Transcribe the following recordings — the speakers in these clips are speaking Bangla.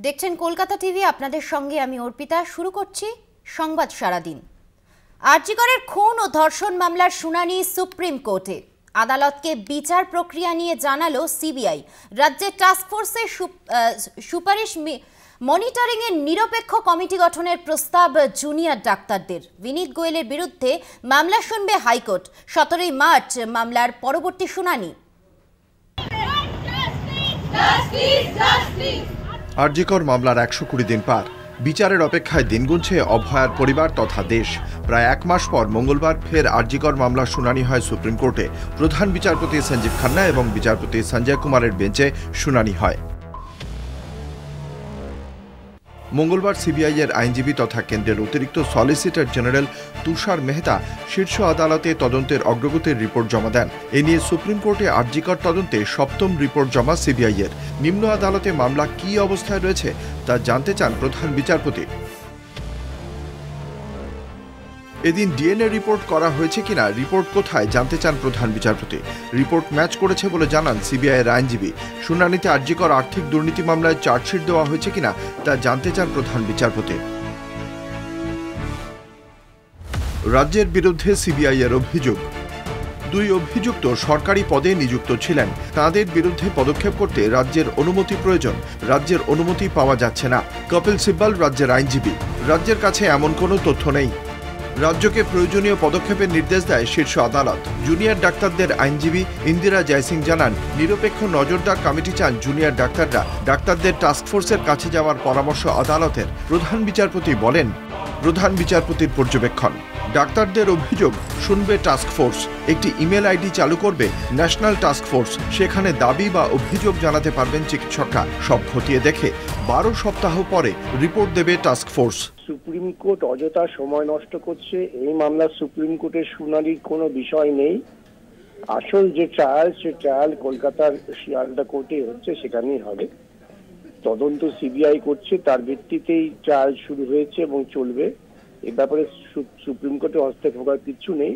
দেখছেন কলকাতা টিভি, আপনাদের সঙ্গে আমি অর্পিতা। শুরু করছি সংবাদ সারাদিন। আর.জি. করের খুন ও ধর্ষণ মামলার শুনানি সুপ্রিম কোর্টে। আদালতকে বিচার প্রক্রিয়া নিয়ে জানালো সিবিআই। রাজ্যের টাস্কফোর্সের সুপারিশ মনিটরিং এর নিরপেক্ষ কমিটি গঠনের প্রস্তাব জুনিয়র ডাক্তারদের। বিনীত গোয়েলের বিরুদ্ধে মামলা শুনবে হাইকোর্ট। 17 মার্চ মামলার পরবর্তী শুনানি। আর.জি. কর মামলার 120 দিন পার। বিচারের অপেক্ষায় দিন গুনছে অভয়ার পরিবার তথা দেশ। প্রায় এক মাস পর মঙ্গলবার ফের আর.জি. কর মামলার শুনানি হয় সুপ্রিম কোর্টে। প্রধান বিচারপতি সঞ্জীব খান্না এবং বিচারপতি সঞ্জয় কুমারের বেঞ্চে শুনানি হয়। মঙ্গলবার সিবিআই এর আইনজীবী তথা কেন্দ্রের অতিরিক্ত সলিসিটর জেনারেল তুষার মেহতা শীর্ষ আদালতে তদন্তের অগ্রগতির রিপোর্ট জমা দেন। এ নিয়ে সুপ্রিম কোর্টে আর.জি. কর তদন্তে 7ম রিপোর্ট জমা সিবিআই এর। নিম্ন আদালতে মামলা কী অবস্থায় রয়েছে তা জানতে চান প্রধান বিচারপতি। এদিন ডিএনএ রিপোর্ট করা হয়েছে কিনা, রিপোর্ট কোথায় জানতে চান প্রধান বিচারপতি। রিপোর্ট ম্যাচ করেছে বলে জানান সিবিআই এর আইনজীবী। শুনানিতে আর.জি. কর আর্থিক দুর্নীতি মামলায় চার্জশিট দেওয়া হয়েছে কিনা তা জানতে চান প্রধান বিচারপতি। রাজ্যের বিরুদ্ধে সিবিআই এর অভিযোগ। 2 অভিযুক্ত সরকারি পদে নিযুক্ত ছিলেন। তাঁদের বিরুদ্ধে পদক্ষেপ করতে রাজ্যের অনুমতি প্রয়োজন। রাজ্যের অনুমতি পাওয়া যাচ্ছে না। কপিল সিব্বল রাজ্যের আইনজীবী। রাজ্যের কাছে এমন কোনো তথ্য নেই। রাজ্যকে প্রয়োজনীয় পদক্ষেপের নির্দেশ দেয় শীর্ষ আদালত। জুনিয়র ডাক্তারদের আইনজীবী ইন্দিরা জয়সিং জানান, নিরপেক্ষ নজরদার কমিটি চান জুনিয়র ডাক্তাররা। ডাক্তারদের টাস্কফোর্সের কাছে যাওয়ার পরামর্শ আদালতের। প্রধান বিচারপতি বলেন, প্রধান বিচারপতির পর্যবেক্ষণ, ডাক্তারদের অভিযোগ শুনবে টাস্কফোর্স। একটি ইমেল আইডি চালু করবে ন্যাশনাল টাস্কফোর্স। সেখানে দাবি বা অভিযোগ জানাতে পারবেন চিকিৎসকরা। সব খতিয়ে দেখে 12 সপ্তাহ পরে রিপোর্ট দেবে টাস্কফোর্স। সুপ্রিম কোর্ট অযথা সময় নষ্ট করছে। এই মামলা সুপ্রিম কোর্টের শুনানির কোনো বিষয় নেই। আসল যে ট্রায়াল, সে ট্রায়াল কলকাতার শিয়ালদা কোর্টে হচ্ছে, সেখানেই হবে। তদন্ত সিবিআই করছে, তার ভিত্তিতেই ট্রায়াল শুরু হয়েছে এবং চলবে। এ ব্যাপারে সুপ্রিম কোর্টে হস্তক্ষেপ করার কিছু নেই।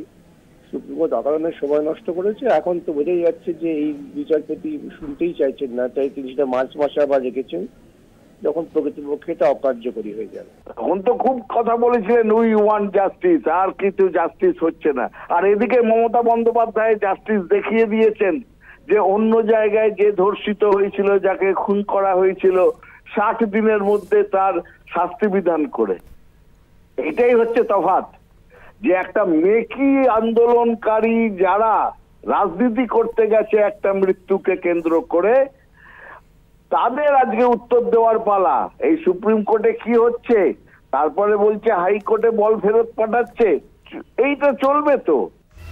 সুপ্রিম কোর্ট অকারণে সময় নষ্ট করেছে। এখন তো বোঝাই যাচ্ছে যে এই বিচারপতি শুনতেই চাইছেন না, তাই তিনি সেটা মার্চ মাসে আবার রেখেছেন, যখন প্রকৃতপক্ষে এটা অকার্যকরী হয়ে যাবে। তখন তো খুব কথা বলেছিলেন, উই ওয়ান্ট জাস্টিস, আর কিছু জাস্টিস হচ্ছে না। আর এদিকে মমতা বন্দ্যোপাধ্যায় জাস্টিস দেখিয়ে দিয়েছেন যে অন্য জায়গায় যে ধর্ষিত হয়েছিল, যাকে খুন করা হয়েছিল, 60 দিনের মধ্যে তার শাস্তি বিধান করে। এটাই হচ্ছে তফাৎ, যে একটা মেকি আন্দোলনকারী যারা রাজনীতি করতে গেছে একটা মৃত্যুকে কেন্দ্র করে, তাদের আজকে উত্তর দেওয়ার পালা। এই সুপ্রিম কোর্টে কি হচ্ছে, তারপরে বলছে হাইকোর্টে বল ফেরত পাঠাচ্ছে। এইটা চলবে তো।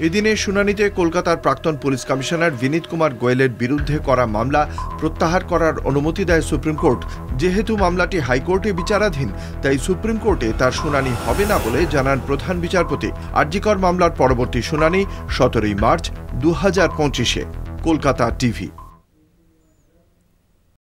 এদিনের শুনানিতে কলকাতার প্রাক্তন পুলিশ কমিশনার বিনীত কুমার গোয়েলের বিরুদ্ধে করা মামলা প্রত্যাহার করার অনুমতি দেয় সুপ্রিম কোর্ট। যেহেতু মামলাটি হাইকোর্টে বিচারাধীন, তাই সুপ্রিম কোর্টে তার শুনানি হবে না বলে জানান প্রধান বিচারপতি। আর.জি. কর মামলার পরবর্তী শুনানি 17 মার্চ 2025-এ। কলকাতা টিভি।